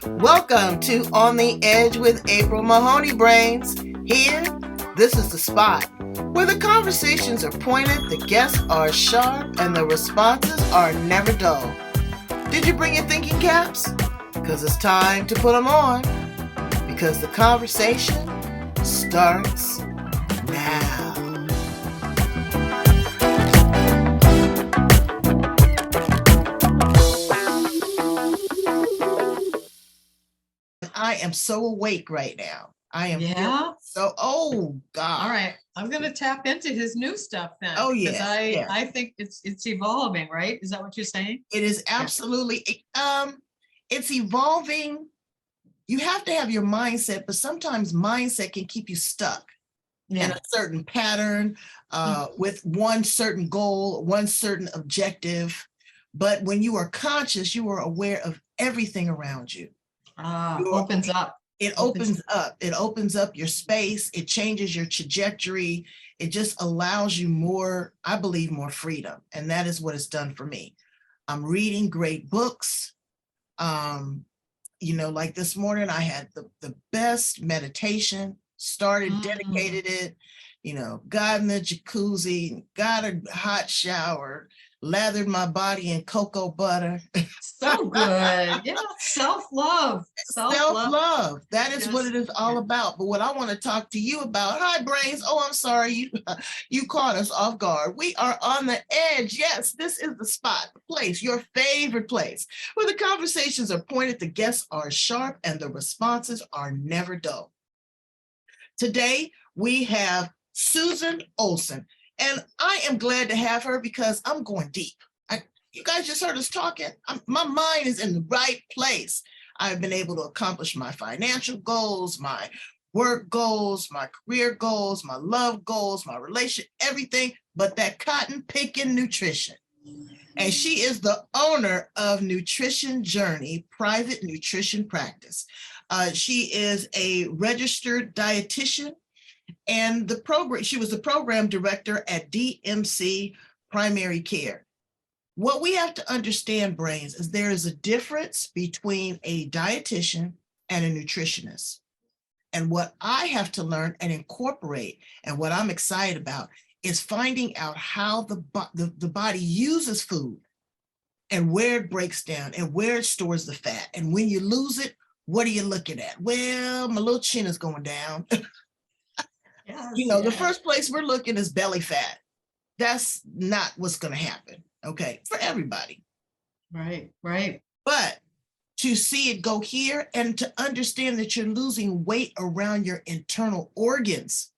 Welcome to On the Edge with April Mahoney Brains. Here, this is the spot where the conversations are pointed, the guests are sharp, and the responses are never dull. Did you bring your thinking caps? Because it's time to put them on. Because the conversation starts now. I am so awake right now. I am oh God. All right. I'm gonna tap into his new stuff then. Oh, because yes. I think it's evolving, right? Is that what you're saying? It is absolutely it's evolving. You have to have your mindset, but sometimes mindset can keep you stuck in a certain pattern, with one certain goal, one certain objective. But when you are conscious, you are aware of everything around you. Opens up. It opens up. It opens up your space. It changes your trajectory. It just allows you more, I believe, more freedom. And that is what it's done for me. I'm reading great books. Like this morning, I had the best meditation, dedicated it, got in the jacuzzi, got a hot shower, lathered my body in cocoa butter. So good. Yeah, self-love. Self-love. That is what it is all about. But what I want to talk to you about, hi brains. Oh, I'm sorry, you caught us off guard. We are on the edge. Yes, this is the spot, the place, your favorite place, where the conversations are pointed, the guests are sharp, and the responses are never dull. Today, we have Susan Olson, and I am glad to have her because I'm going deep. You guys just heard us talking. My mind is in the right place. I've been able to accomplish my financial goals, my work goals, my career goals, my love goals, my relation, everything but that cotton picking nutrition. And she is the owner of Nutrition Journey Private Nutrition Practice. She is a registered dietitian, and she was the program director at DMC Primary Care. What we have to understand, brains, is there is a difference between a dietitian and a nutritionist. And what I have to learn and incorporate, and what I'm excited about, is finding out how the body uses food and where it breaks down and where it stores the fat. And when you lose it, what are you looking at? Well, my little chin is going down. The first place we're looking is belly fat. That's not what's going to happen. Okay, for everybody. Right. But to see it go here and to understand that you're losing weight around your internal organs.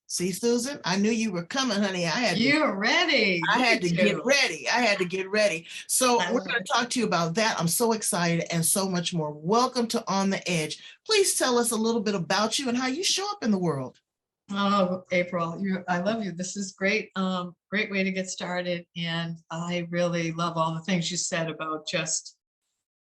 See, Susan, I knew you were coming, honey. You're ready. I had to get ready. So we're going to talk to you about that. I'm so excited and so much more. Welcome to On the Edge. Please tell us a little bit about you and how you show up in the world. Oh, April, I love you. This is great. Great way to get started. And I really love all the things you said about just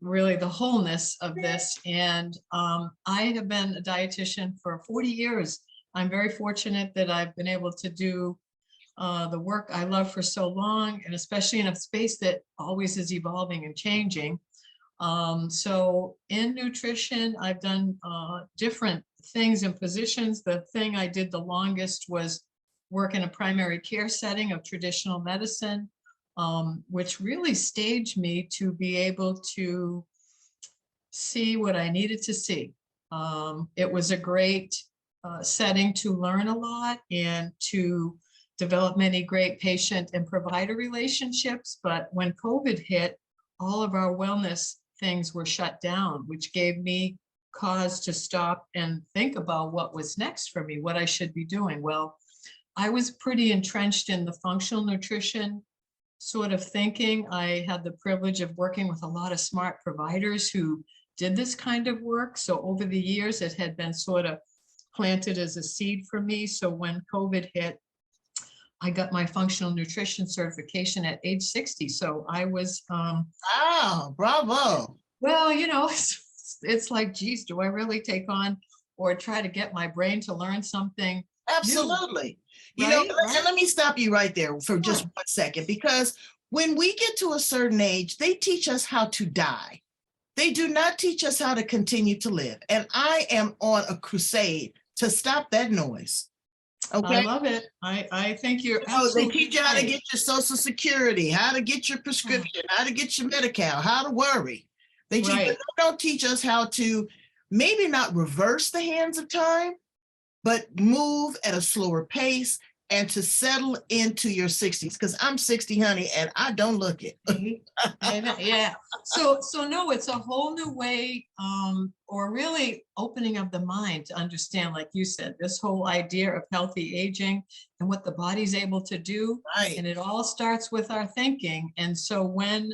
really the wholeness of this. And I have been a dietitian for 40 years. I'm very fortunate that I've been able to do the work I love for so long, and especially in a space that always is evolving and changing. So in nutrition, I've done different things and positions. The thing I did the longest was work in a primary care setting of traditional medicine, which really staged me to be able to see what I needed to see. It was a great setting to learn a lot and to develop many great patient and provider relationships. But when COVID hit, all of our wellness things were shut down, which gave me cause to stop and think about what was next for me, what I should be doing. Well, I was pretty entrenched in the functional nutrition sort of thinking. I had the privilege of working with a lot of smart providers who did this kind of work. So over the years, it had been sort of planted as a seed for me. So when COVID hit, I got my functional nutrition certification at age 60. So I was wow, bravo. Well, it's like, geez, do I really take on or try to get my brain to learn something? Absolutely. New, right? And let me stop you right there for just 1 second, because when we get to a certain age, they teach us how to die. They do not teach us how to continue to live. And I am on a crusade to stop that noise. I Okay. love it. I think you're Oh, they absolutely teach you how to right. get your Social Security, how to get your prescription, how to get your Medi-Cal, how to worry. They teach, but Right. they don't teach us how to maybe not reverse the hands of time, but move at a slower pace and to settle into your 60s. Because I'm 60, honey, and I don't look it. I know, yeah. So no, it's a whole new way, or really opening of the mind to understand, like you said, this whole idea of healthy aging and what the body's able to do. Right. And it all starts with our thinking. And so when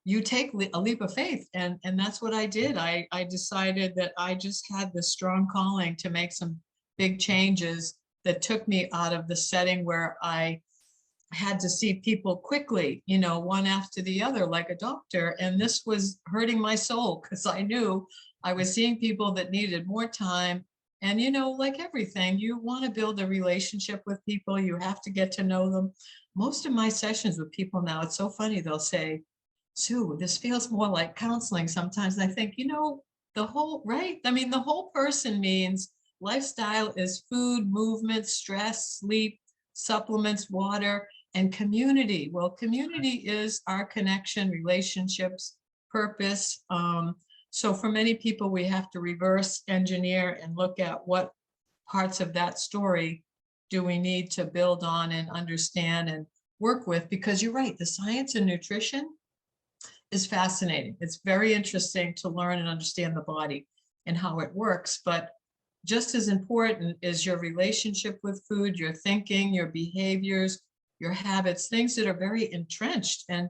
you take a leap of faith, and that's what I did. I decided that I just had this strong calling to make some big changes that took me out of the setting where I had to see people quickly, you know, one after the other, like a doctor. And this was hurting my soul because I knew I was seeing people that needed more time. And, you know, like everything, you want to build a relationship with people. You have to get to know them. Most of my sessions with people now, it's so funny. They'll say, Sue, this feels more like counseling sometimes. I think, you know, the whole, right? I mean, the whole person means lifestyle is food, movement, stress, sleep, supplements, water, and community. Well, community is our connection, relationships, purpose. So for many people, we have to reverse engineer and look at what parts of that story do we need to build on and understand and work with, because you're right, the science in nutrition is fascinating. It's very interesting to learn and understand the body and how it works, but just as important is your relationship with food, your thinking, your behaviors, your habits, things that are very entrenched and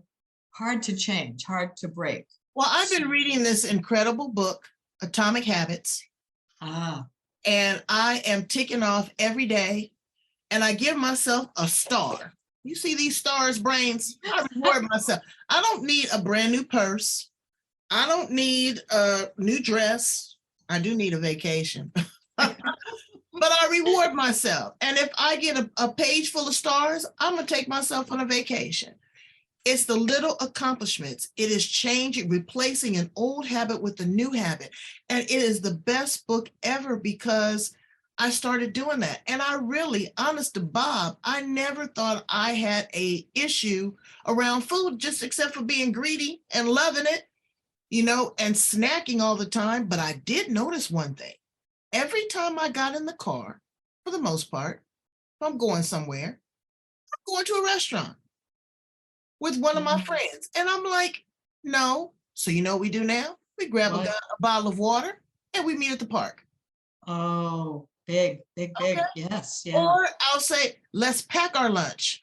hard to change, hard to break. Well, I've been reading this incredible book, Atomic Habits, and I am ticking off every day, and I give myself a star. You see these stars, brains? I reward myself. I don't need a brand new purse. I don't need a new dress. I do need a vacation. But I reward myself. And if I get a page full of stars, I'm going to take myself on a vacation. It's the little accomplishments. It is changing, replacing an old habit with a new habit. And it is the best book ever because I started doing that. And I really, honest to Bob, I never thought I had a issue around food, just except for being greedy and loving it, you know, and snacking all the time. But I did notice one thing. Every time I got in the car, for the most part, if I'm going somewhere, I'm going to a restaurant with one of my friends. And I'm like, no. So you know what we do now? We grab a bottle of water and we meet at the park. Oh, big. Okay. Yes. Yeah. Or I'll say, let's pack our lunch,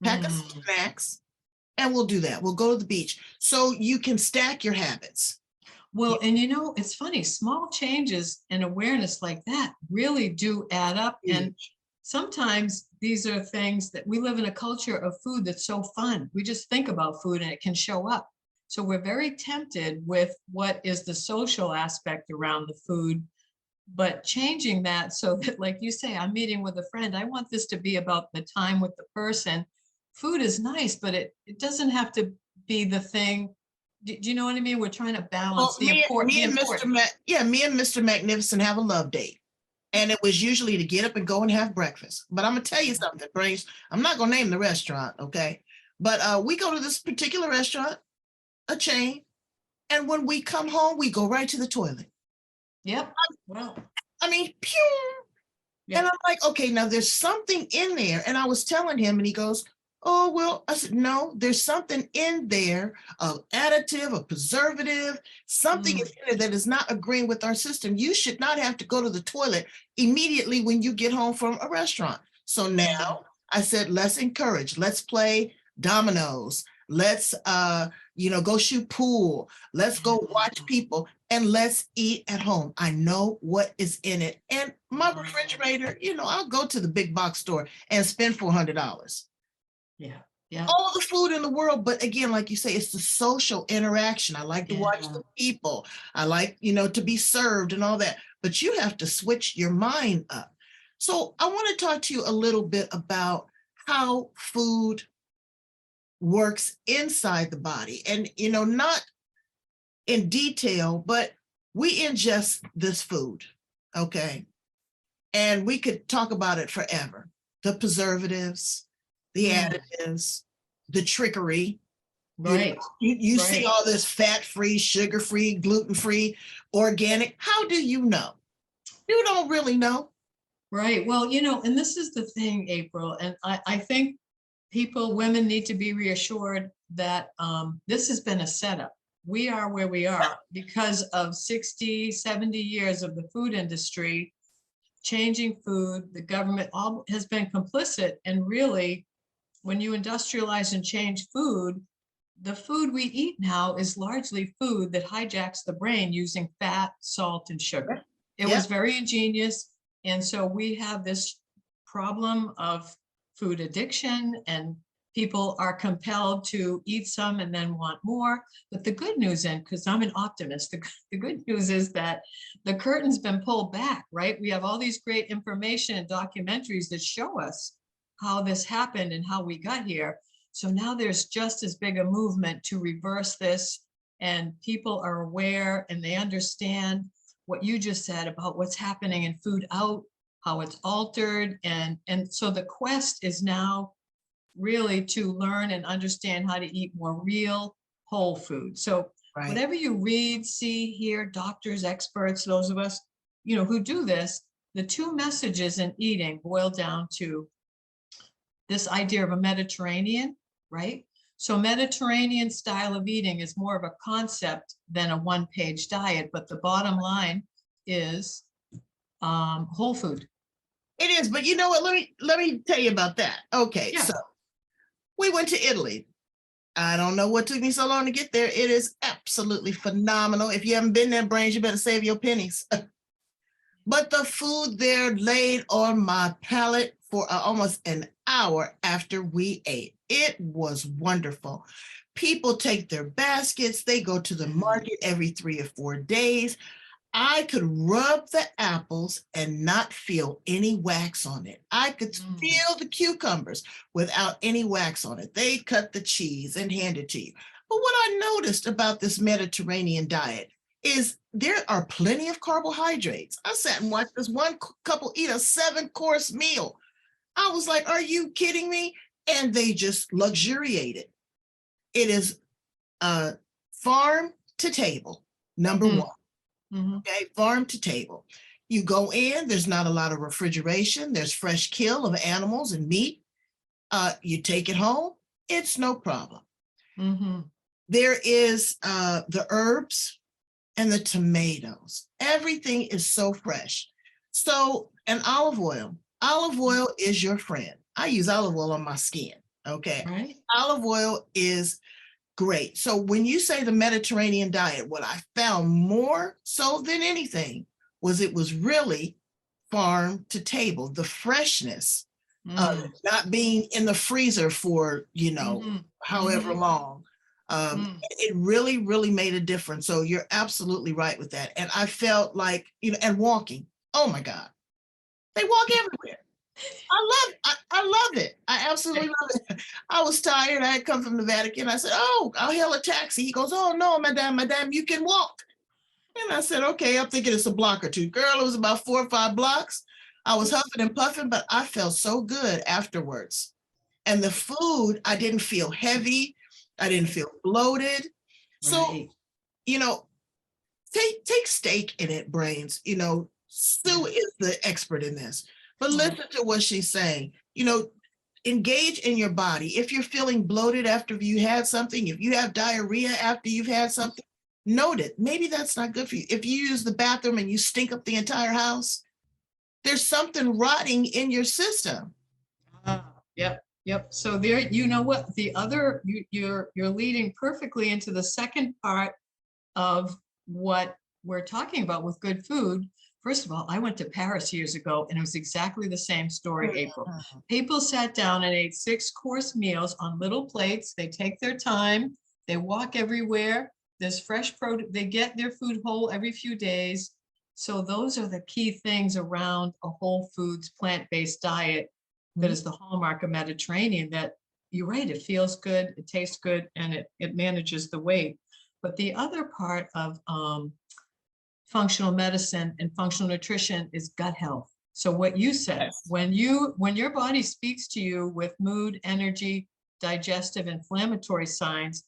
pack us some snacks, and we'll do that. We'll go to the beach. So you can stack your habits. Well, and you know, it's funny, small changes and awareness like that really do add up. And sometimes these are things that we live in a culture of food that's so fun. We just think about food and it can show up. So we're very tempted with what is the social aspect around the food, but changing that so that, like you say, I'm meeting with a friend. I want this to be about the time with the person. Food is nice, but it doesn't have to be the thing. Do you know what I mean? We're trying to balance the important. Me and Mr. Magnificent have a love date. And it was usually to get up and go and have breakfast. But I'm gonna tell you something, Brace. I'm not gonna name the restaurant, okay? But we go to this particular restaurant, a chain, and when we come home, we go right to the toilet. Yep. Well, I mean, pew. And I'm like, okay, now there's something in there. And I was telling him, and he goes, oh, well, I said, no, there's something in there, an additive, a preservative, something is in there that is not agreeing with our system. You should not have to go to the toilet immediately when you get home from a restaurant. So now I said, let's encourage, let's play dominoes. Let's, go shoot pool. Let's go watch people and let's eat at home. I know what is in it. And my refrigerator, I'll go to the big box store and spend $400. Yeah. All the food in the world. But again, like you say, it's the social interaction. I like to watch the people. I like, to be served and all that. But you have to switch your mind up. So I want to talk to you a little bit about how food works inside the body. And, not in detail, but we ingest this food, okay? And we could talk about it forever. The preservatives, the additives, the trickery. Right. You see Right. all this fat-free, sugar-free, gluten-free, organic. How do you know? You don't really know. Right. Well, and this is the thing, April, and I think women need to be reassured that this has been a setup. We are where we are because of 60, 70 years of the food industry changing food. The government all has been complicit. And really, when you industrialize and change food, the food we eat now is largely food that hijacks the brain using fat, salt, and sugar. It was very ingenious. And so we have this problem of food addiction, and people are compelled to eat some and then want more. But the good news, and because I'm an optimist, the good news is that the curtain's been pulled back, right? We have all these great information and documentaries that show us how this happened and how we got here. So now there's just as big a movement to reverse this, and people are aware and they understand what you just said about what's happening in food out, how it's altered. And so the quest is now really to learn and understand how to eat more real, whole food. So whatever you read, see, hear, doctors, experts, those of us, who do this, the two messages in eating boil down to this idea of a Mediterranean, right? So Mediterranean style of eating is more of a concept than a one-page diet, but the bottom line is whole food. It is, but you know what? Let me tell you about that. Okay, so we went to Italy. I don't know what took me so long to get there. It is absolutely phenomenal. If you haven't been there, brains, you better save your pennies. But the food there laid on my palate for almost an hour after we ate. It was wonderful. People take their baskets, they go to the market every 3 or 4 days. I could rub the apples and not feel any wax on it. I could feel the cucumbers without any wax on it. They cut the cheese and hand it to you. But what I noticed about this Mediterranean diet is there are plenty of carbohydrates. I sat and watched this one couple eat a 7-course meal. I was like, are you kidding me? And they just luxuriated. It is farm to table, number one. Okay, farm to table. You go in, there's not a lot of refrigeration. There's fresh kill of animals and meat. You take it home, it's no problem. There is the herbs and the tomatoes. Everything is so fresh. So, and olive oil. Olive oil is your friend. I use olive oil on my skin, okay? Right. Olive oil is great. So when you say the Mediterranean diet, what I found more so than anything was it was really farm to table, the freshness of it, not being in the freezer for, however long. It really, really made a difference. So you're absolutely right with that. And I felt like, and walking, oh my God, they walk everywhere. I love it. I absolutely love it. I was tired. I had come from the Vatican. I said, oh, I'll hail a taxi. He goes, oh no, madame, you can walk. And I said, okay, I'm thinking it's a block or two. Girl, it was about 4 or 5 blocks. I was huffing and puffing, but I felt so good afterwards. And the food, I didn't feel heavy. I didn't feel bloated. So, take steak in it, brains. Sue is the expert in this. But listen to what she's saying. Engage in your body. If you're feeling bloated after you had something, if you have diarrhea after you've had something, note it. Maybe that's not good for you. If you use the bathroom and you stink up the entire house, there's something rotting in your system. Yep. So there, what the other, you're leading perfectly into the second part of what we're talking about with good food. First of all, I went to Paris years ago and it was exactly the same story, April. People sat down and ate 6-course meals on little plates. They take their time. They walk everywhere. There's fresh produce. They get their food whole every few days. So those are the key things around a whole foods, plant-based diet that is the hallmark of Mediterranean, that you're right, it feels good, it tastes good, and it manages the weight. But the other part of functional medicine and functional nutrition is gut health. So what you said, Yes. when your body speaks to you with mood, energy, digestive, inflammatory signs,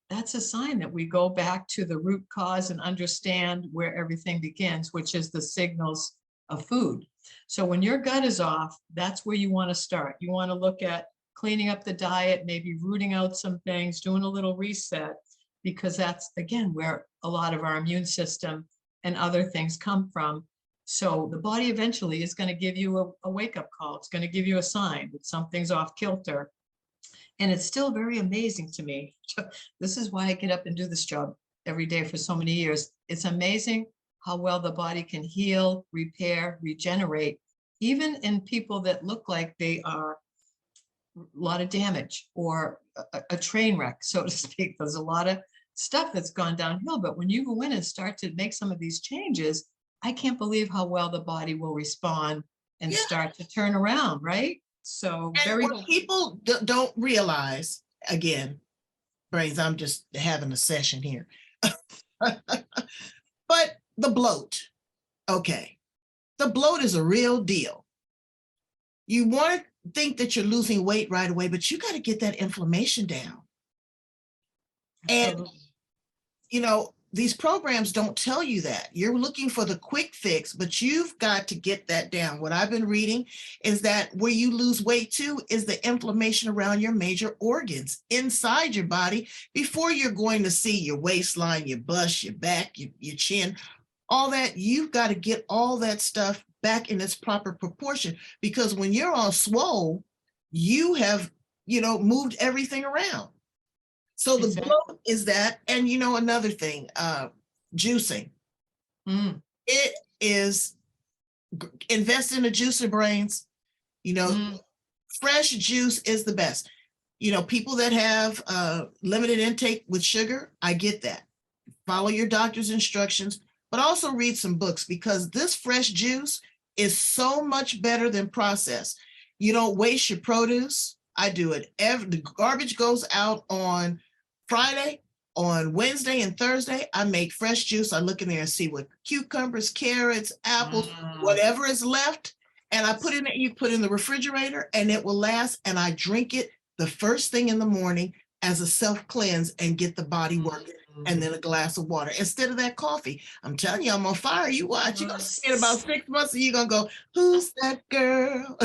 that's a sign that we go back to the root cause and understand where everything begins, which is the signals of food. So when your gut is off, that's where you want to start. You want to look at cleaning up the diet, maybe rooting out some things, doing a little reset, because that's, again, where a lot of our immune system and other things come from. So the body eventually is going to give you a wake-up call. It's going to give you a sign that something's off kilter. And it's still very amazing to me. This is why I get up and do this job every day for so many years. It's amazing how well the body can heal, repair, regenerate, even in people that look like they are a lot of damage or a train wreck, so to speak. There's a lot of stuff that's gone downhill, but when you go in and start to make some of these changes, I can't believe how well the body will respond and start to turn around, right? So And very what people don't realize, again, Brains, I'm just having a session here. But the bloat, okay. The bloat is a real deal. You want to think that you're losing weight right away, but you got to get that inflammation down. And, you know, these programs don't tell you that. You're looking for the quick fix, but you've got to get that down. What I've been reading is that where you lose weight too is the inflammation around your major organs inside your body before you're going to see your waistline, your bust, your back, your chin, all that. You've got to get all that stuff back in its proper proportion, because when you're all swole, you have, you know, moved everything around. So the bloat is that. And, you know, another thing, juicing. It is, invest in a juicer, Brains. You know, fresh juice is the best. You know, people that have limited intake with sugar, I get that. Follow your doctor's instructions, but also read some books, because this fresh juice is so much better than processed. You don't waste your produce. I do it. The garbage goes out on Friday. On Wednesday and Thursday, I make fresh juice. I look in there and see what cucumbers, carrots, apples, whatever is left, and I put in it. You put in the refrigerator, and it will last. And I drink it the first thing in the morning as a self cleanse and get the body working. And then a glass of water instead of that coffee. I'm telling you, I'm on fire. You watch. You're gonna see it about 6 months, and you're gonna go, "Who's that girl?"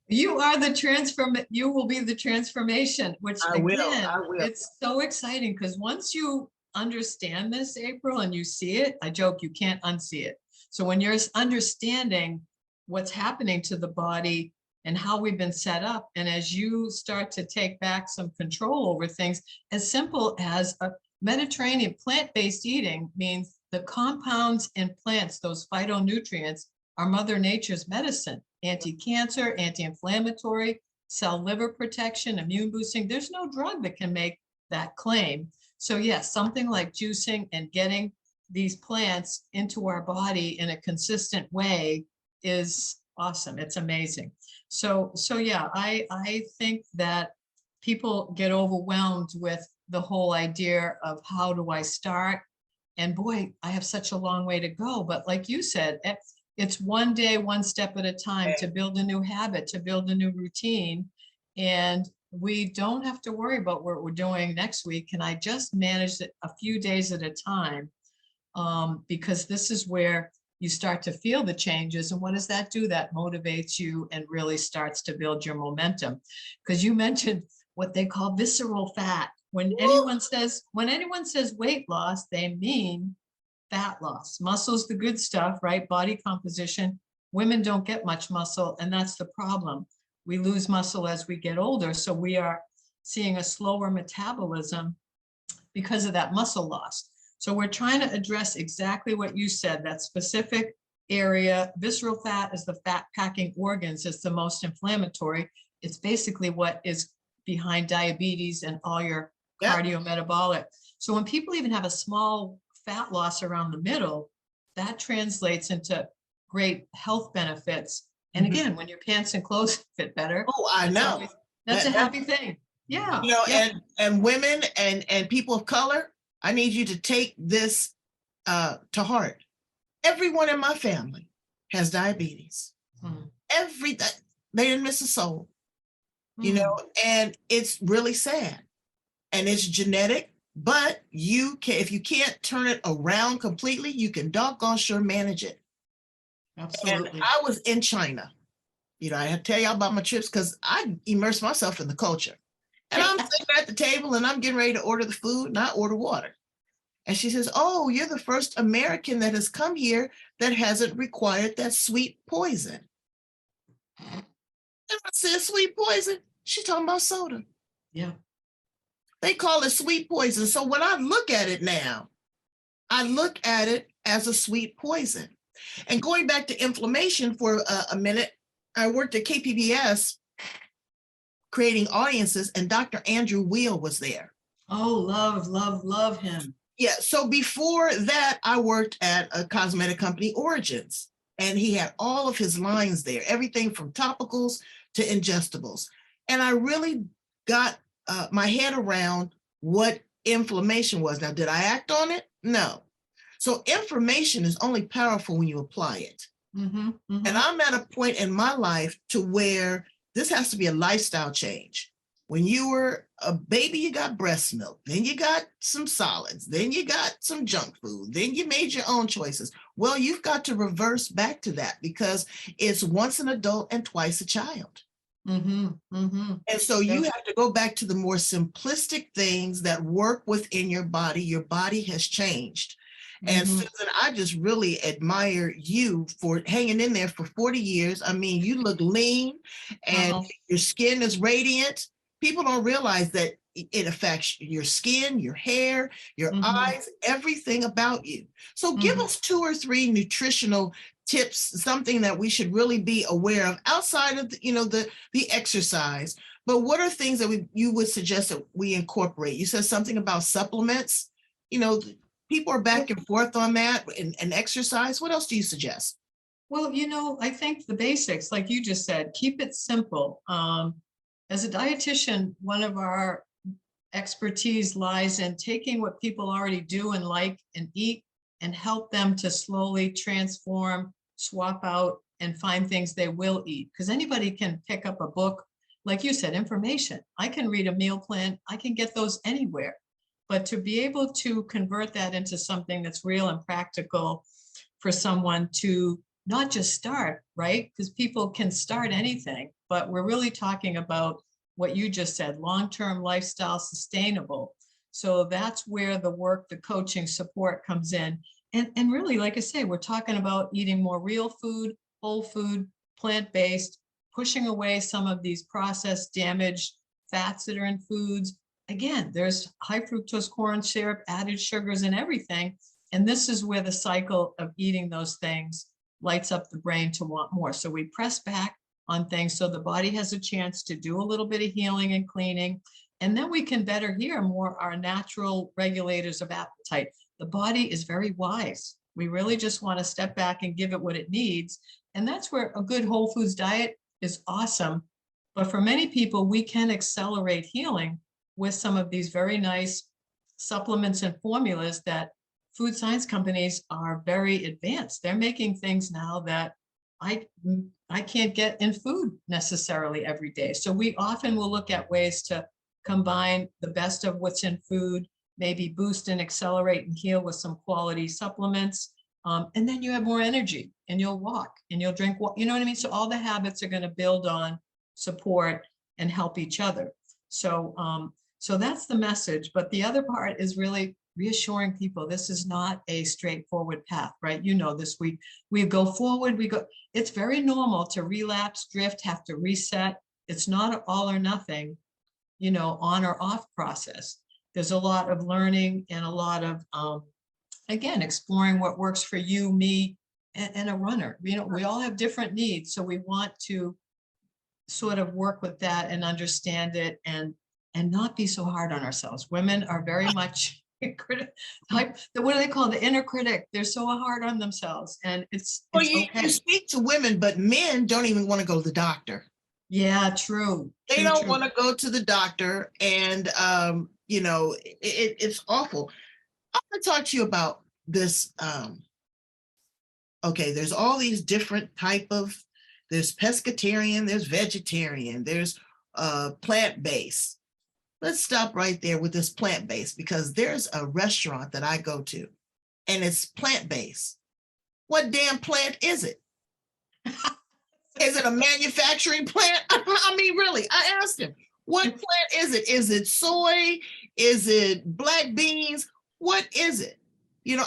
You are the you will be the transformation, which I again, will. It's so exciting, because once you understand this, April, and you see it, I joke, you can't unsee it. So when you're understanding what's happening to the body and how we've been set up, and as you start to take back some control over things, as simple as a Mediterranean plant-based eating means the compounds in plants, those phytonutrients, are Mother Nature's medicine. Anti-cancer, anti-inflammatory, cell liver protection, immune boosting. There's no drug that can make that claim. So yes, something like juicing and getting these plants into our body in a consistent way is awesome. It's amazing. So yeah, I think that people get overwhelmed with the whole idea of how do I start? And boy, I have such a long way to go. But like you said, it's one day, one step at a time to build a new habit, to build a new routine. And we don't have to worry about what we're doing next week. Can I just manage it a few days at a time? Because this is where you start to feel the changes. And what does that do? That motivates you and really starts to build your momentum. Because you mentioned what they call visceral fat. When anyone says weight loss, they mean fat loss. Muscle's the good stuff, right? Body composition. Women don't get much muscle, and that's the problem. We lose muscle as we get older, so we are seeing a slower metabolism because of that muscle loss. So we're trying to address exactly what you said, that specific area. Visceral fat is the fat packing organs. It's the most inflammatory. It's basically what is behind diabetes and all your cardiometabolic. So when people even have a small fat loss around the middle, that translates into great health benefits. And again, when your pants and clothes fit better, I know. that's a happy thing. Yeah. You know, Yeah. and women and people of color, I need you to take this to heart. Everyone in my family has diabetes. Mm, Every they didn't miss a soul, you know, mm, and it's really sad. And it's genetic, but you can, if you can't turn it around completely, you can doggone sure manage it. And absolutely. I was in China. You know, I had to tell y'all about my trips because I immersed myself in the culture. And I'm sitting at the table and I'm getting ready to order the food and I order water. And she says, "Oh, you're the first American that has come here that hasn't required that sweet poison." And I said, "Sweet poison?" She's talking about soda. Yeah. They call it sweet poison. So when I look at it now, I look at it as a sweet poison. And going back to inflammation for a minute, I worked at KPBS creating audiences, and Dr. Andrew Weil was there. Oh, love him. Yeah, so before that, I worked at a cosmetic company, Origins, and he had all of his lines there, everything from topicals to ingestibles. And I really got my head around what inflammation was. Now, did I act on it? No. So information is only powerful when you apply it. Mm-hmm, And mm-hmm, I'm at a point in my life to where this has to be a lifestyle change. When you were a baby, you got breast milk, then you got some solids, then you got some junk food, then you made your own choices. Well, you've got to reverse back to that because it's once an adult and twice a child. mm-hmm, mm-hmm. And so you Yes. have to go back to the more simplistic things that work within your body. Your body has changed. And Mm-hmm, Susan, I just really admire you for hanging in there for 40 years. I mean, you look lean and uh-huh, your skin is radiant. People don't realize that it affects your skin, your hair, your mm-hmm, eyes, everything about you. So give mm-hmm. us 2 or 3 nutritional tips, something that we should really be aware of outside of the exercise. But what are things that you would suggest that we incorporate? You said something about supplements. You know, people are back and forth on that and exercise. What else do you suggest? Well, I think the basics, like you just said, keep it simple. As a dietitian, one of our expertise lies in taking what people already do and like and eat and help them to slowly transform, swap out, and find things they will eat. Because anybody can pick up a book, like you said, information. I can read a meal plan, I can get those anywhere. But to be able to convert that into something that's real and practical for someone to not just start, right? Because people can start anything, but we're really talking about what you just said, long-term lifestyle sustainable. So that's where the work, the coaching support comes in. And really, like I say, we're talking about eating more real food, whole food, plant-based, pushing away some of these processed, damaged fats that are in foods. Again, there's high fructose corn syrup, added sugars and everything. And this is where the cycle of eating those things lights up the brain to want more. So we press back on things so the body has a chance to do a little bit of healing and cleaning. And then we can better hear more our natural regulators of appetite. The body is very wise. We really just want to step back and give it what it needs. And that's where a good whole foods diet is awesome. But for many people, we can accelerate healing with some of these very nice supplements and formulas that food science companies are very advanced. They're making things now that I can't get in food necessarily every day. So we often will look at ways to combine the best of what's in food, maybe boost and accelerate and heal with some quality supplements. And then you have more energy and you'll walk and you'll drink, you know what I mean? So all the habits are going to build on support and help each other. So, so that's the message. But the other part is really reassuring people this is not a straightforward path, right? You know this, we go forward, it's very normal to relapse, drift, have to reset. It's not an all or nothing, on or off process. There's a lot of learning and a lot of, again, exploring what works for you, me, and a runner. We all have different needs. So we want to sort of work with that and understand it and not be so hard on ourselves. Women are very much what do they call the inner critic? They're so hard on themselves, and it's Well, you okay. speak to women, but men don't even want to go to the doctor. Yeah, true. They True, don't true. want to go to the doctor, and it's awful. I'm going to talk to you about this. Okay, there's all these different type of, there's pescatarian, there's vegetarian, there's plant-based. Let's stop right there with this plant-based, because there's a restaurant that I go to and it's plant-based. What damn plant is it? Is it a manufacturing plant? I mean, really, I asked him, what plant is it? Is it soy? Is it black beans? What is it?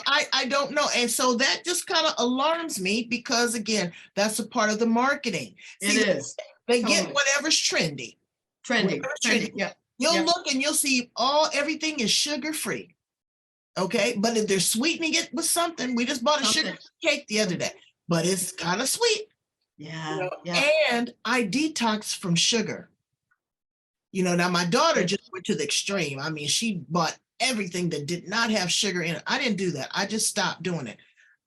I don't know. And so that just kind of alarms me, because again, that's a part of the marketing. It See, is. they Totally. get whatever's trendy. Trendy, Whatever's trendy. Yeah. You'll Yeah. look and you'll see everything is sugar-free. Okay. But if they're sweetening it with something, we just bought a sugar cake the other day, but it's kind of sweet. Yeah. Yeah. And I detox from sugar. Now my daughter just went to the extreme. I mean, she bought everything that did not have sugar in it. I didn't do that. I just stopped doing it.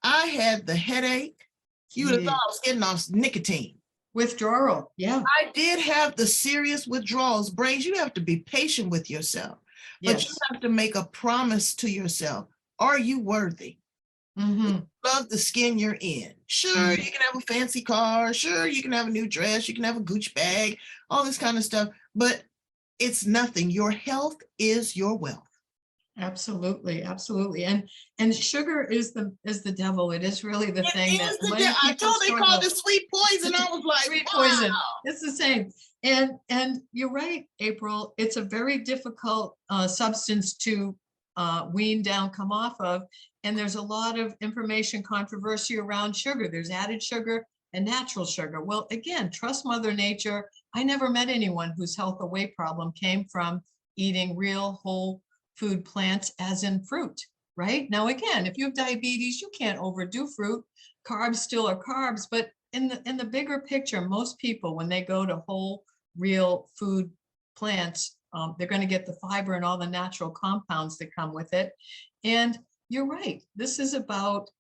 I had the headache. You would have thought I was getting off nicotine. Withdrawal. Yeah. I did have the serious withdrawals. Brains, you have to be patient with yourself. But you have to make a promise to yourself. Are you worthy? Mm-hmm. Love the skin you're in. Sure, you can have a fancy car. Sure, you can have a new dress. You can have a Gucci bag, all this kind of stuff. But it's nothing. Your health is your wealth. Absolutely, absolutely. And sugar is the devil. It is really the thing that I told they called it sweet poison. I was like, sweet wow. poison. It's the same. And you're right, April. It's a very difficult substance to wean down, come off of. And there's a lot of information controversy around sugar. There's added sugar and natural sugar. Well, again, trust Mother Nature. I never met anyone whose health or weight problem came from eating real whole food plants, as in fruit. Right now, again, if you have diabetes, you can't overdo fruit. Carbs still are carbs, but in the bigger picture, most people, when they go to whole real food plants, they're going to get the fiber and all the natural compounds that come with it. And you're right. This is about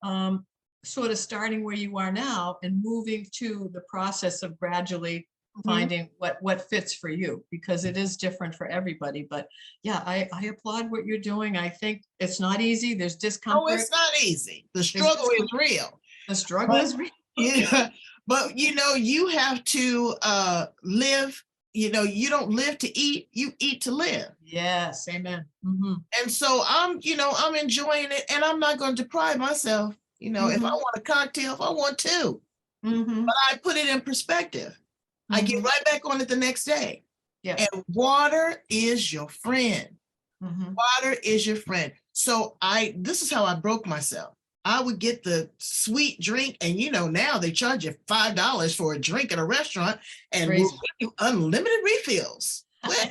sort of starting where you are now and moving to the process of gradually finding what fits for you, because it is different for everybody. But yeah, I applaud what you're doing. I think it's not easy. There's discomfort. Oh, it's not easy. The struggle is real. The struggle is real. Yeah, but you have to live. You don't live to eat, you eat to live. Yes, amen. And so I'm enjoying it, and I'm not going to deprive myself. If I want a cocktail, if I want two, but I put it in perspective. I get right back on it the next day. Yeah. And water is your friend. Water is your friend. So this is how I broke myself. I would get the sweet drink, and now they charge you $5 for a drink at a restaurant, and will give you unlimited refills. Well,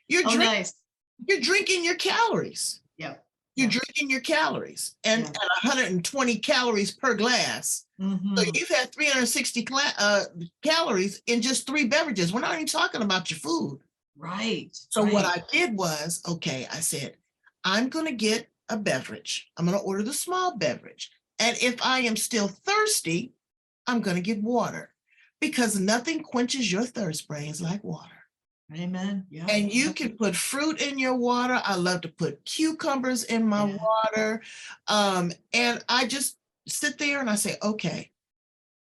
you're drinking your calories. Yeah. You're drinking your calories, and at 120 calories per glass. So you've had 360 calories in just 3 beverages. We're not even talking about your food. Right. So what I did was, I said, I'm going to get a beverage. I'm going to order the small beverage. And if I am still thirsty, I'm going to get water, because nothing quenches your thirst, Brains, like water. Amen. Yeah. And you can put fruit in your water. I love to put cucumbers in my water. And I just sit there and I say, okay,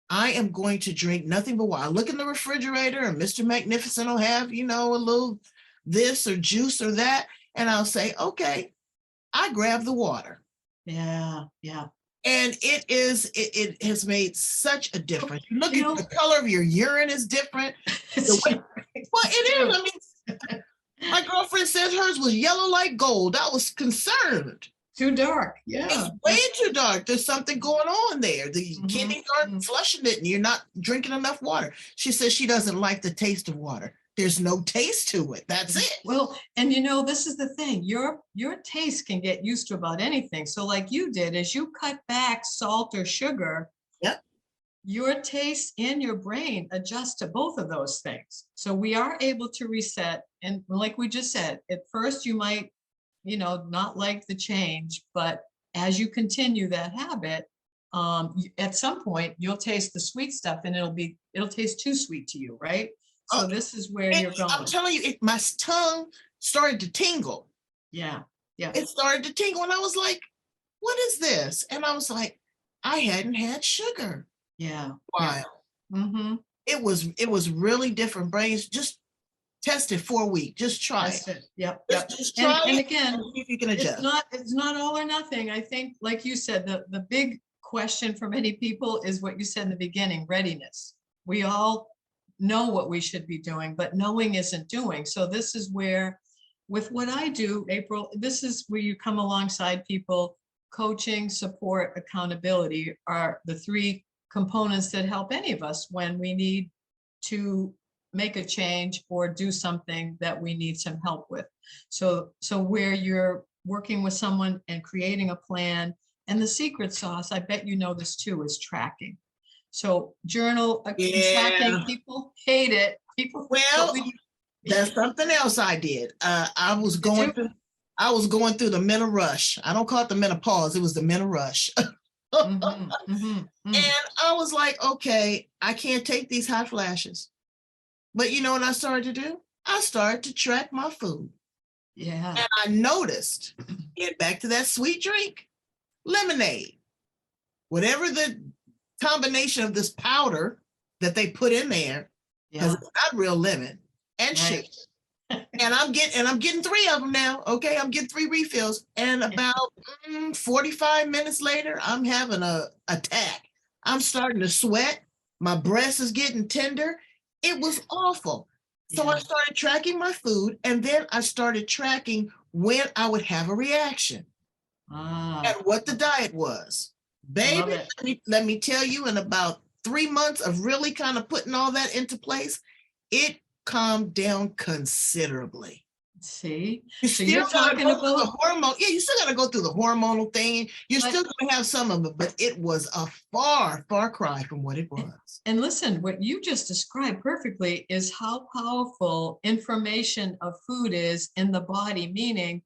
I am going to drink nothing but water. I look in the refrigerator, and Mr. Magnificent will have, a little this or juice or that. And I'll say, okay, I grab the water. Yeah. Yeah. And it has made such a difference. You look at the color of your urine is different. Well, it is. I mean, my girlfriend says hers was yellow like gold. I was concerned. Too dark. Yeah. It's way too dark. There's something going on there. The kidneys aren't flushing it, and you're not drinking enough water. She says she doesn't like the taste of water. There's no taste to it. That's it. Well, and this is the thing. Your taste can get used to about anything. So like you did, as you cut back salt or sugar, your taste and your brain adjust to both of those things. So we are able to reset. And like we just said, at first you might, not like the change, but as you continue that habit, at some point you'll taste the sweet stuff and it'll taste too sweet to you, right? So Oh, this is where and you're I'm going. telling you, my tongue started to tingle. Yeah. Yeah. It started to tingle, and I was like, "What is this?" And I was like, "I hadn't had sugar." Yeah. Wow. Mm-hmm. It was really different. Brains, just test it for a week. Just try That's it. it. Yep. Just, Yep. just And try it again, and see if you can it's adjust. not all or nothing. I think, like you said, the big question for many people is what you said in the beginning, readiness. We all know what we should be doing, but knowing isn't doing. So this is where, with what I do, April, this is where you come alongside people. Coaching, support, accountability are the three components that help any of us when we need to make a change or do something that we need some help with. So where you're working with someone and creating a plan, and the secret sauce, I bet you know this too, is tracking. So journal and tracking, Yeah. people hate it. People, but Well, we, that's something else I did. I was did you? going through the mental rush. I don't call it the menopause. It was the mental rush. Mhm, mhm, mm. And I was like, okay, I can't take these hot flashes. But you know what I started to do? I started to track my food. Yeah. And I noticed, get back to that sweet drink, lemonade, whatever the combination of this powder that they put in there, because Yeah. it's not real lemon and sugar. Right. And I'm getting 3 of them now. Okay, I'm getting 3 refills. And about 45 minutes later, I'm having a attack. I'm starting to sweat. My breast is getting tender. It was awful. So I Yeah. started tracking my food, and then I started tracking when I would have a reaction and Ah, what the diet was. I love Baby, it. let me tell you, in about 3 months of really kind of putting all that into place, it calmed down considerably. See, You so still you're gotta talking go through the about, hormone. Yeah, you still gotta go through the hormonal thing. You're but still gonna have some of it, but it was a far, far cry from what it was. and listen, what you just described perfectly is how powerful information of food is in the body, meaning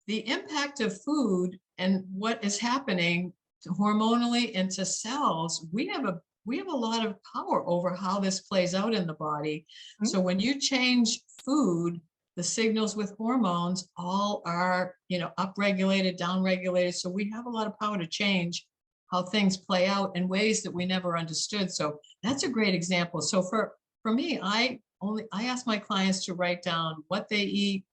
the impact of food and what is happening hormonally into cells. We have a lot of power over how this plays out in the body. Mhm. So when you change food, the signals with hormones all are, upregulated, downregulated. So we have a lot of power to change how things play out in ways that we never understood. So that's a great example. So for me, I ask my clients to write down what they eat,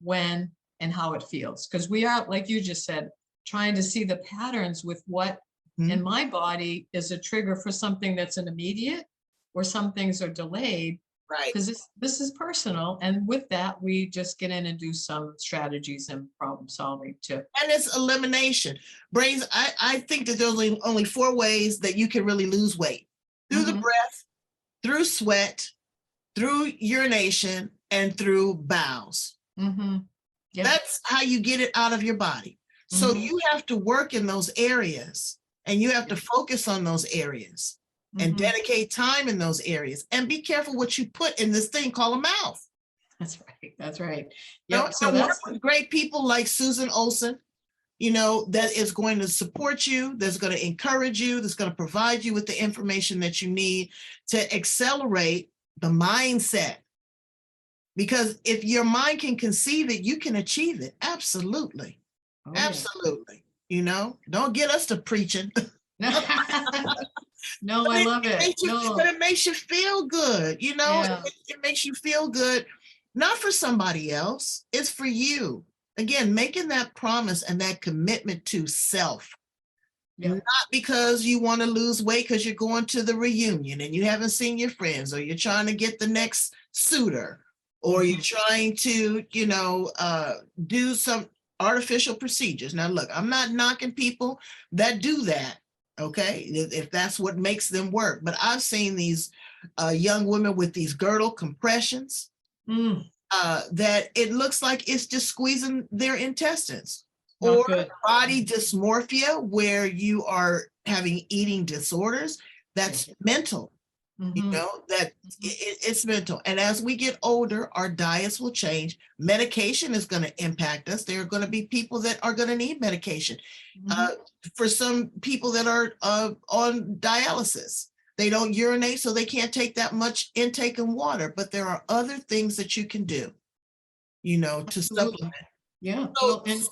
when, and how it feels. Because we are, like you just said, trying to see the patterns with what in Mhm. my body is a trigger for something that's an immediate, or some things are delayed, Right. because this is personal. And with that, we just get in and do some strategies and problem solving too. And it's elimination. Brains, I think that there's only 4 ways that you can really lose weight: through the Mhm. breath, through sweat, through urination, and through bowels. Mhm. Yeah. That's how you get it out of your body. So Mhm. you have to work in those areas, and you have to Yeah. focus on those areas and Mhm. dedicate time in those areas, and be careful what you put in this thing called a mouth. That's right. That's right. Don't Yep. So I work that's with great people like Susan Olson, that is going to support you, that's going to encourage you, that's going to provide you with the information that you need to accelerate the mindset. Because if your mind can conceive it, you can achieve it. Absolutely. oh yeah. Absolutely. Don't get us to preaching. No, But I it, love it it. makes you, but No. it makes you feel good. Yeah. It makes you feel good, not for somebody else. It's for you. Again, making that promise and that commitment to self, Yeah. not because you want to lose weight because you're going to the reunion and you haven't seen your friends, or you're trying to get the next suitor, or you're Mhm. trying to, do some artificial procedures. Now, look, I'm not knocking people that do that. Okay, if that's what makes them work. But I've seen these young women with these girdle compressions Mm, that it looks like it's just squeezing their intestines, not or good. body dysmorphia, where you are having eating disorders. That's mental. You Mhm. know, that it's mental. And as we get older, our diets will change. Medication is going to impact us. There are going to be people that are going to need medication. Mhm. Uh, for some people that are on dialysis, they don't urinate, so they can't take that much intake in water. But there are other things that you can do, to Absolutely. supplement. Yeah. So, Well, and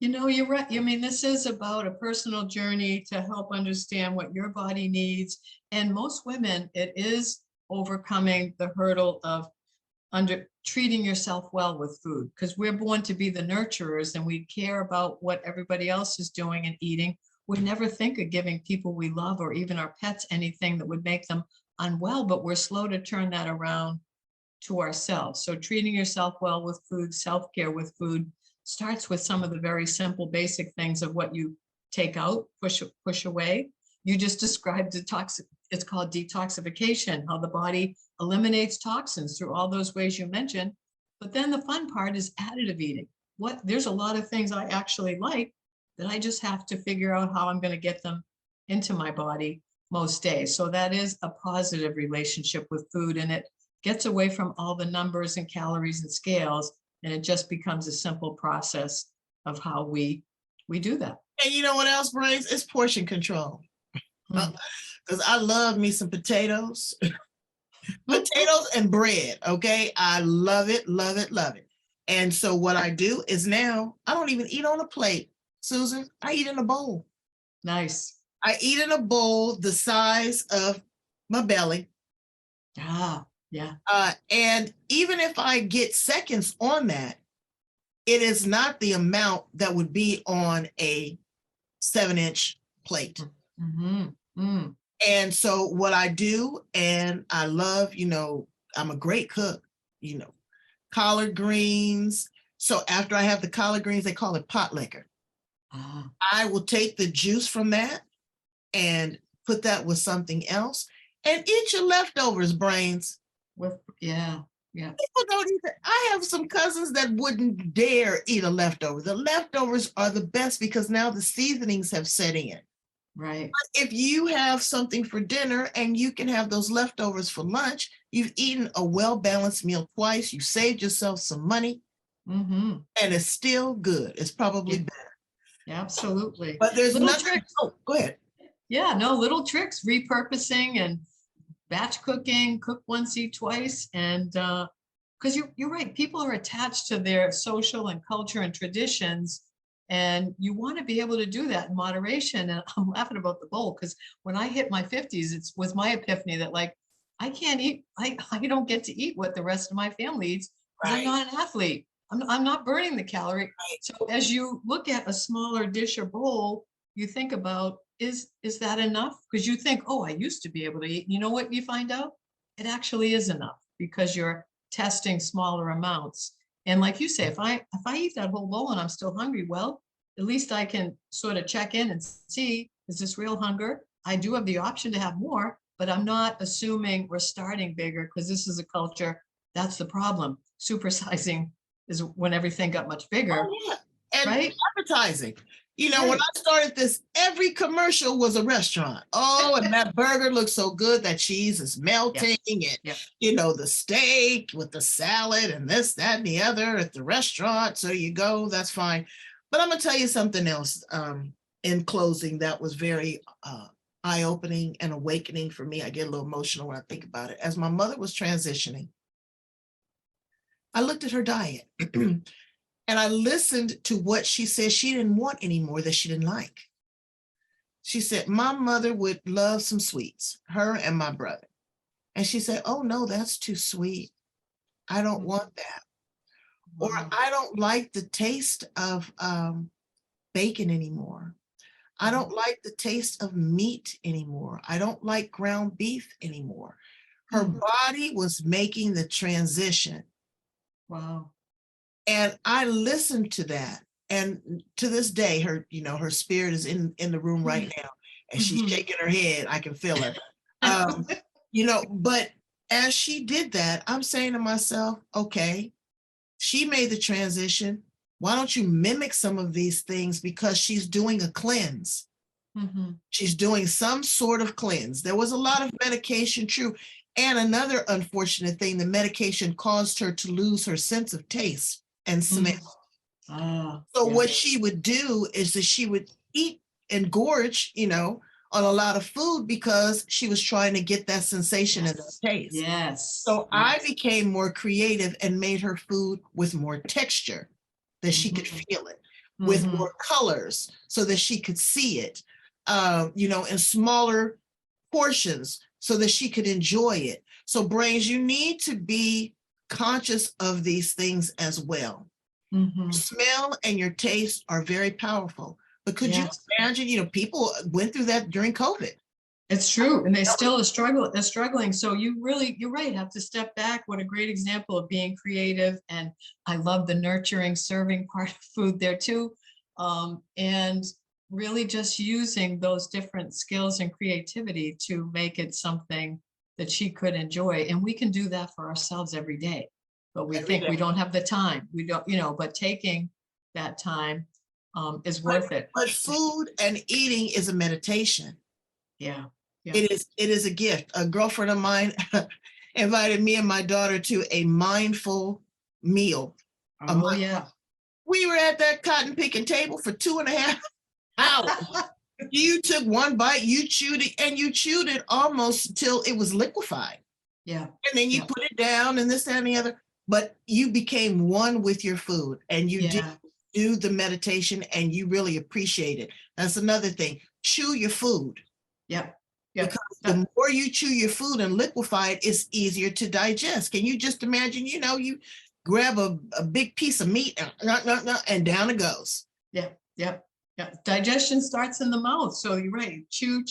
you're right. I mean, this is about a personal journey to help understand what your body needs. And most women, it is overcoming the hurdle of under treating yourself well with food, because we're born to be the nurturers and we care about what everybody else is doing and eating. We never think of giving people we love or even our pets anything that would make them unwell, but we're slow to turn that around to ourselves. So treating yourself well with food, self-care with food starts with some of the very simple basic things of what you take out, push away. You just described detox. It's called detoxification, how the body eliminates toxins through all those ways you mentioned. But then the fun part is additive eating. There's a lot of things I actually like that I just have to figure out how I'm going to get them into my body most days. So that is a positive relationship with food, and it gets away from all the numbers and calories and scales, and it just becomes a simple process of how we do that. and you know what else, Brains? It's portion control. Mm. Because I love me some potatoes, potatoes and bread. Okay. I love it, love it, love it. And so what I do is now I don't even eat on a plate, Susan. I eat in a bowl. Nice. I eat in a bowl the size of my belly. Ah, yeah. And even if I get seconds on that, it is not the amount that would be on a 7-inch plate. Mm-hmm. Mm. And so what I do, and I love, I'm a great cook, collard greens. So after I have the collard greens, they call it pot liquor. Ah. I will take the juice from that and put that with something else and eat your leftovers, Brains. Yeah. People don't even, I have some cousins that wouldn't dare eat a leftover. The leftovers are the best because now the seasonings have set in. Right. If you have something for dinner and you can have those leftovers for lunch, you've eaten a well-balanced meal twice, you saved yourself some money, Mm-hmm. and it's still good. It's probably Yeah. better. Absolutely. But there's Little nothing. tricks. Oh, go ahead. Yeah, no, little tricks, repurposing and batch cooking, cook once, eat twice. And because you're right, people are attached to their social and culture and traditions. And you want to be able to do that in moderation. And I'm laughing about the bowl because when I hit my 50s, it was my epiphany that like I can't eat, I don't get to eat what the rest of my family eats because I'm Right, not an athlete. I'm not burning the calorie. right. So as you look at a smaller dish or bowl, you think about is that enough? Because you think, oh, I used to be able to eat. You know what you find out? It actually is enough because you're testing smaller amounts. And like you say, if I eat that whole bowl and I'm still hungry, well, at least I can sort of check in and see, is this real hunger? I do have the option to have more, but I'm not assuming we're starting bigger because this is a culture. That's the problem. Supersizing is when everything got much bigger, Oh, yeah. And right? advertising. When Right. I started this, every commercial was a restaurant. Oh, and that burger looks so good. That cheese is melting, and Yeah. the steak with the salad and this, that, and the other at the restaurant. So you go, that's fine. But I'm gonna tell you something else. In closing, that was very eye-opening and awakening for me. I get a little emotional when I think about it. As my mother was transitioning, I looked at her diet. And I listened to what she said she didn't want anymore that she didn't like. She said, my mother would love some sweets, her and my brother. And she said, oh, no, that's too sweet. I don't want that. Or Wow. I don't like the taste of bacon anymore. I don't like the taste of meat anymore. I don't like ground beef anymore. Her Mhm. body was making the transition. Wow. And I listened to that. And to this day, her spirit is in the room right now. And she's Mhm. shaking her head. I can feel her. But as she did that, I'm saying to myself, okay, she made the transition. Why don't you mimic some of these things because she's doing a cleanse? She's doing some sort of cleanse. There was a lot of medication, true. And another unfortunate thing, the medication caused her to lose her sense of taste and smell. So Yeah. what she would do is that she would eat and gorge, on a lot of food because she was trying to get that sensation and that taste. Yes. So I became more creative and made her food with more texture that she could feel it, with more colors so that she could see it, in smaller portions so that she could enjoy it. So Brains, you need to be conscious of these things as well. Your smell and your taste are very powerful. But could you imagine, people went through that during COVID. It's true. And they still are struggling. So you're right. Have to step back. What a great example of being creative. And I love the nurturing, serving part of food there too. And really just using those different skills and creativity to make it something that she could enjoy. And we can do that for ourselves every day. But we think we don't have the time. We don't, but taking that time is worth it. But food and eating is a meditation. Yeah. It is a gift. A girlfriend of mine invited me and my daughter to a mindful meal. We were at that cotton picking table for 2.5 hours. You took one bite, you chewed it almost till it was liquefied. Yeah. And then you put it down and this, that, and the other. But you became one with your food and you did do the meditation and you really appreciate it. That's another thing. Chew your food. Yeah. Because the more you chew your food and liquefy it, it's easier to digest. Can you just imagine, you grab a big piece of meat and down it goes. Yeah. Digestion starts in the mouth. So you're right. Chew.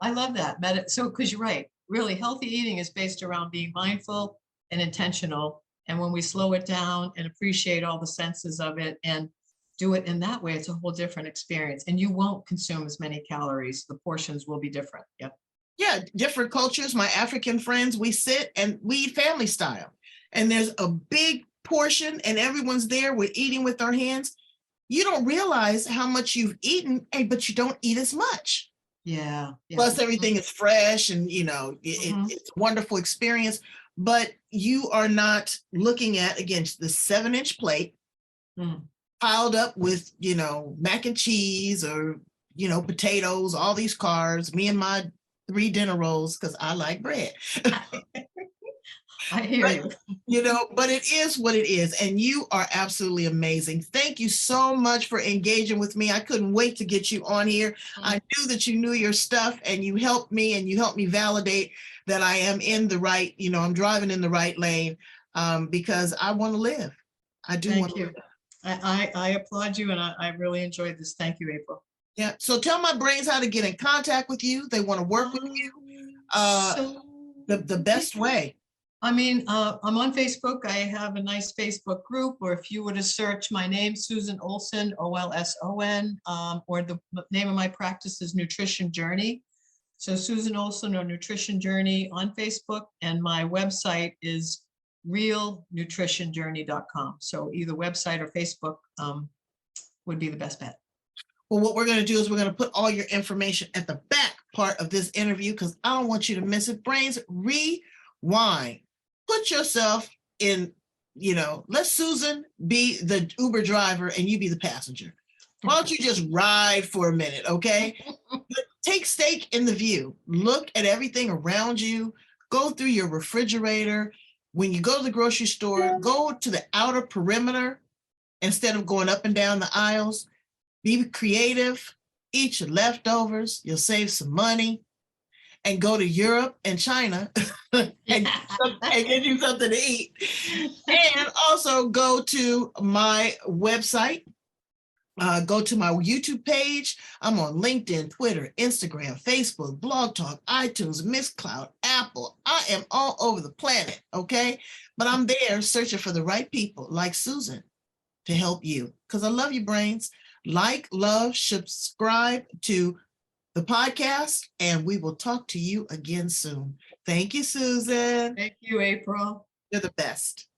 I love that. So, because you're right. Really, healthy eating is based around being mindful and intentional. And when we slow it down and appreciate all the senses of it and do it in that way, it's a whole different experience. And you won't consume as many calories. The portions will be different. Yep. Yeah, different cultures. My African friends, we sit and we eat family style. And there's a big portion and everyone's there. We're eating with our hands. You don't realize how much you've eaten, but you don't eat as much. Yeah. Plus everything is fresh and, it's a wonderful experience. But you are not looking at, again, the 7-inch plate piled up with, mac and cheese or, potatoes, all these carbs, me and my 3 dinner rolls, because I like bread. I hear you. But it is what it is. And you are absolutely amazing. Thank you so much for engaging with me. I couldn't wait to get you on here. I knew that you knew your stuff and you helped me validate that I am in the right, I'm driving in the right lane because I want to live. I do want to live. I applaud you and I really enjoyed this. Thank you, April. Yeah. So tell my brains how to get in contact with you. They want to work with you the best way. I'm on Facebook. I have a nice Facebook group, or if you were to search my name, Susan Olson, Olson, or the name of my practice is Nutrition Journey. So Susan Olson or Nutrition Journey on Facebook, and my website is realnutritionjourney.com. So either website or Facebook would be the best bet. Well, what we're going to do is we're going to put all your information at the back part of this interview because I don't want you to miss it. Brains, rewind. Put yourself in, let Susan be the Uber driver and you be the passenger. Why don't you just ride for a minute, okay? Take stake in the view. Look at everything around you. Go through your refrigerator. When you go to the grocery store, go to the outer perimeter instead of going up and down the aisles. Be creative. Eat your leftovers. You'll save some money. And go to Europe and China and get you something to eat. And also go to my website. Go to my YouTube page. I'm on LinkedIn, Twitter, Instagram, Facebook, Blog Talk, iTunes, Mixcloud, Apple. I am all over the planet, okay? But I'm there searching for the right people like Susan to help you because I love you, Brains. Like, love, subscribe to the podcast, and we will talk to you again soon. Thank you, Susan. Thank you, April. You're the best.